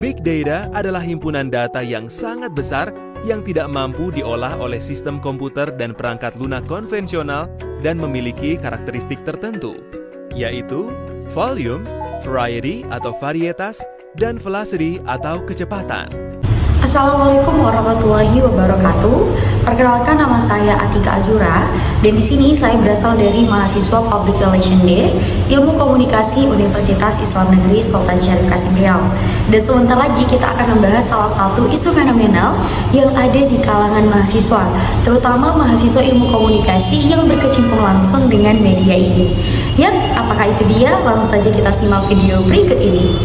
Big data adalah himpunan data yang sangat besar yang tidak mampu diolah oleh sistem komputer dan perangkat lunak konvensional dan memiliki karakteristik tertentu, yaitu volume, variety atau varietas, dan velocity atau kecepatan. Assalamualaikum warahmatullahi wabarakatuh. Perkenalkan, nama saya Atika Azura dan di sini saya berasal dari mahasiswa Public Relation D, Ilmu Komunikasi Universitas Islam Negeri Sultan Syarif Kasim Riau. Dan sebentar lagi kita akan membahas salah satu isu fenomenal yang ada di kalangan mahasiswa, terutama mahasiswa Ilmu Komunikasi yang berkecimpung langsung dengan media ini. Yap, apakah itu dia? Langsung saja kita simak video berikut ini.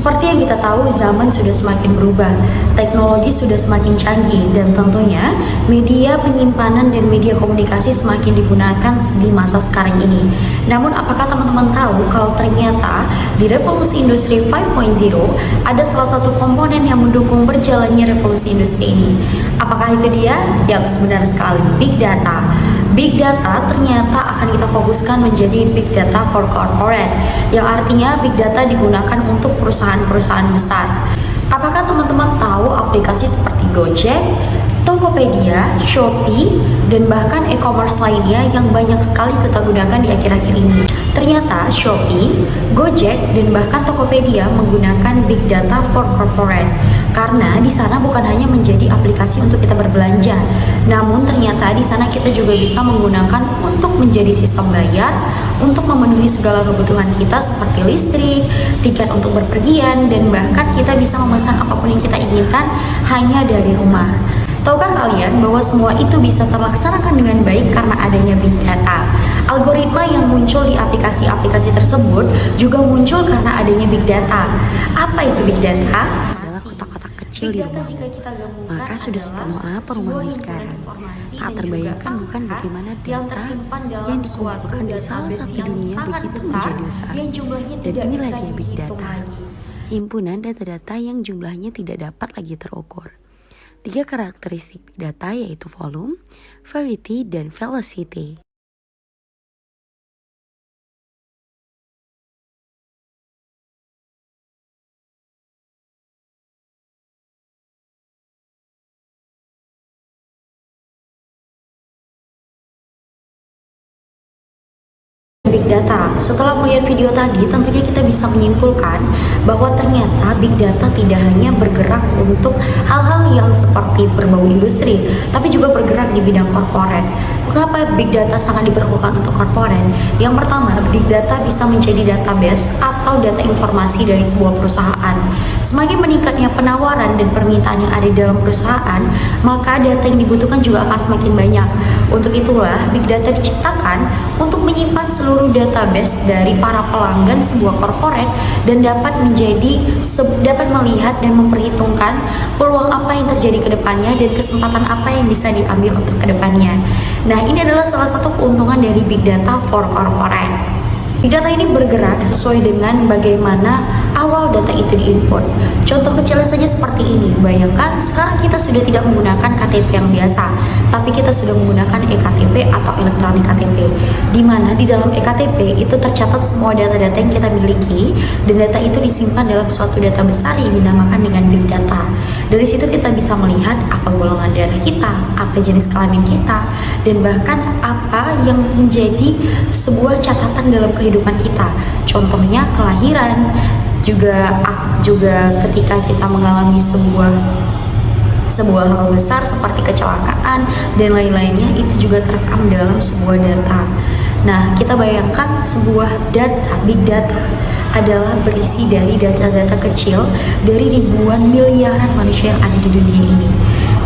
Seperti yang kita tahu, zaman sudah semakin berubah, teknologi sudah semakin canggih, dan tentunya media penyimpanan dan media komunikasi semakin digunakan di masa sekarang ini. Namun, apakah teman-teman tahu kalau ternyata di revolusi industri 5.0 ada salah satu komponen yang mendukung berjalannya revolusi industri ini? Apakah itu dia? Ya, benar sekali, Big Data. Big Data ternyata akan kita fokuskan menjadi Big Data for Corporate, yang artinya Big Data digunakan untuk perusahaan-perusahaan besar. Apakah teman-teman tahu aplikasi seperti Gojek, Tokopedia, Shopee, dan bahkan e-commerce lainnya yang banyak sekali kita gunakan di akhir-akhir ini? Ternyata Shopee, Gojek, dan bahkan Tokopedia menggunakan Big Data for Corporate karena di sana bukan hanya menjadi aplikasi untuk kita berbelanja, namun ternyata di sana kita juga bisa menggunakan untuk menjadi sistem bayar, untuk memenuhi segala kebutuhan kita seperti listrik, tiket untuk berpergian, dan bahkan kita bisa memesan apapun yang kita inginkan hanya dari rumah. Tahukah kalian bahwa semua itu bisa terlaksanakan dengan baik karena adanya Big Data? Algoritma yang muncul di aplikasi-aplikasi tersebut juga muncul karena adanya Big Data. Apa itu Big Data? Adalah kotak-kotak kecil di rumahmu. Maka sudah sepenuh apa rumahmu sekarang? Tak terbayangkan bukan bagaimana data yang dikumpulkan di salah satu dunia begitu menjadi besar. Dan inilah dia Big Data. Himpunan data-data yang jumlahnya tidak dapat lagi terukur. 3 karakteristik data yaitu volume, variety, dan velocity. Big Data. Setelah melihat video tadi, tentunya kita bisa menyimpulkan bahwa ternyata Big Data tidak hanya bergerak untuk hal-hal yang seperti berbau industri, tapi juga bergerak di bidang korporat. Mengapa Big Data sangat diperlukan untuk korporat? Yang pertama, Big Data bisa menjadi database atau data informasi dari sebuah perusahaan. Semakin meningkatnya penawaran dan permintaan yang ada di dalam perusahaan, maka data yang dibutuhkan juga akan semakin banyak. Untuk itulah Big Data diciptakan untuk menyimpan seluruh database dari para pelanggan sebuah korporat dan dapat melihat dan memperhitungkan peluang apa yang terjadi ke depannya dan kesempatan apa yang bisa diambil untuk ke depannya. Nah, ini adalah salah satu keuntungan dari Big Data for Corporate. Big Data ini bergerak sesuai dengan bagaimana awal data itu diinput. Contoh kecilnya saja seperti ini. Bayangkan sekarang kita sudah tidak menggunakan KTP yang biasa, tapi kita sudah menggunakan eKTP atau elektronik KTP, di mana di dalam eKTP itu tercatat semua data-data yang kita miliki, dan data itu disimpan dalam suatu data besar yang dinamakan dengan Big Data. Dari situ kita bisa melihat apa golongan darah kita, apa jenis kelamin kita, dan bahkan apa yang menjadi sebuah catatan dalam kehidupan kita. Contohnya kelahiran, juga ketika kita mengalami sebuah hal besar seperti kecelakaan dan lain-lainnya, itu juga terekam dalam sebuah data. Nah, kita bayangkan sebuah data, Big Data adalah berisi dari data-data kecil dari ribuan miliaran manusia yang ada di dunia ini.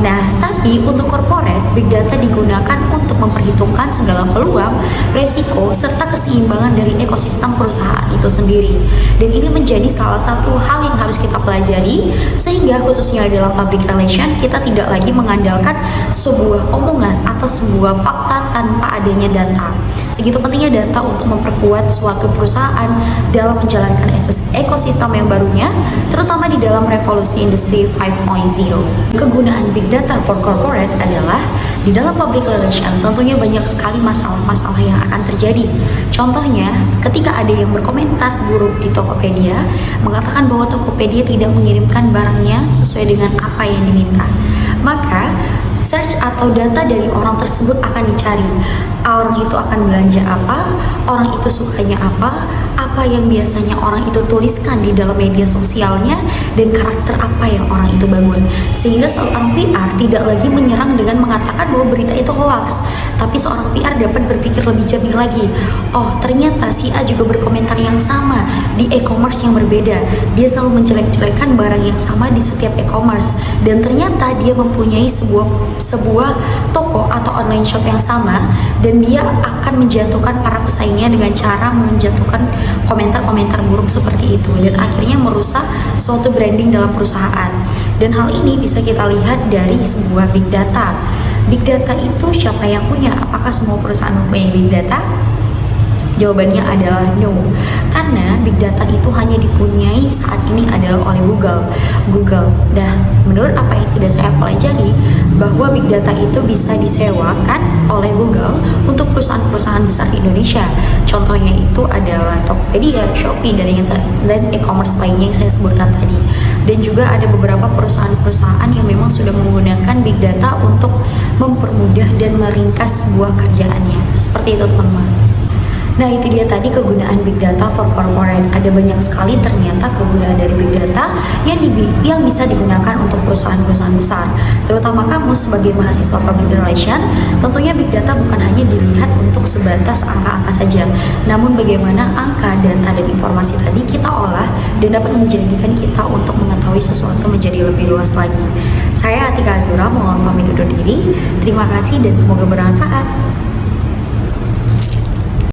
Nah, tapi untuk corporate, Big Data digunakan untuk memperhitungkan segala peluang, resiko, serta keseimbangan dari ekosistem perusahaan itu sendiri. Dan ini menjadi salah satu hal yang harus kita pelajari, sehingga khususnya dalam public relation, kita tidak lagi mengandalkan sebuah omongan atau sebuah fakta tanpa adanya data. Segitu pentingnya data untuk memperkuat suatu perusahaan dalam menjalankan ekosistem yang barunya, terutama di di dalam revolusi industri 5.0. Kegunaan big data for corporate adalah di dalam public relation tentunya banyak sekali masalah-masalah yang akan terjadi. Contohnya, ketika ada yang berkomentar buruk di Tokopedia, mengatakan bahwa Tokopedia tidak mengirimkan barangnya sesuai dengan apa yang diminta, maka search atau data dari orang tersebut akan dicari. Orang itu akan belanja apa, orang itu sukanya apa yang biasanya orang itu tuliskan di dalam media sosialnya, dan karakter apa yang orang itu bangun. Sehingga seorang PR tidak lagi menyerang dengan mengatakan bahwa berita itu hoax, tapi seorang PR dapat berpikir lebih jernih lagi. Oh, ternyata si A juga berkomentar yang sama di e-commerce yang berbeda. Dia selalu menjelek-jelekan barang yang sama di setiap e-commerce, dan ternyata dia mempunyai sebuah toko atau online shop yang sama, dan dia akan menjatuhkan para pesaingnya dengan cara menjatuhkan komentar-komentar buruk seperti itu, dan akhirnya merusak suatu branding dalam perusahaan. Dan hal ini bisa kita lihat dari sebuah big data. Big data itu siapa yang punya? Apakah semua perusahaan mempunyai big data? Jawabannya adalah no, karena big data itu hanya dipunyai saat ini adalah oleh Google. Dan menurut apa yang sudah saya pelajari, bahwa big data itu bisa disewakan oleh Google untuk perusahaan-perusahaan besar di Indonesia. Contohnya itu adalah Tokopedia, Shopee, dan e-commerce lainnya yang saya sebutkan tadi. Dan juga ada beberapa perusahaan-perusahaan yang memang sudah menggunakan big data untuk mempermudah dan meringkas sebuah kerjaannya. Seperti itu, teman-teman. Nah, itu dia tadi kegunaan big data for corporate. Ada banyak sekali ternyata kegunaan dari big data yang bisa digunakan untuk perusahaan-perusahaan besar. Terutama kamu sebagai mahasiswa public relation, tentunya big data bukan hanya dilihat untuk sebatas angka-angka saja, namun bagaimana angka, data, dan informasi tadi kita olah dan dapat menjadikan kita untuk mengetahui sesuatu menjadi lebih luas lagi. Saya Atika Azura, mohon pamit undur diri. Terima kasih dan semoga bermanfaat.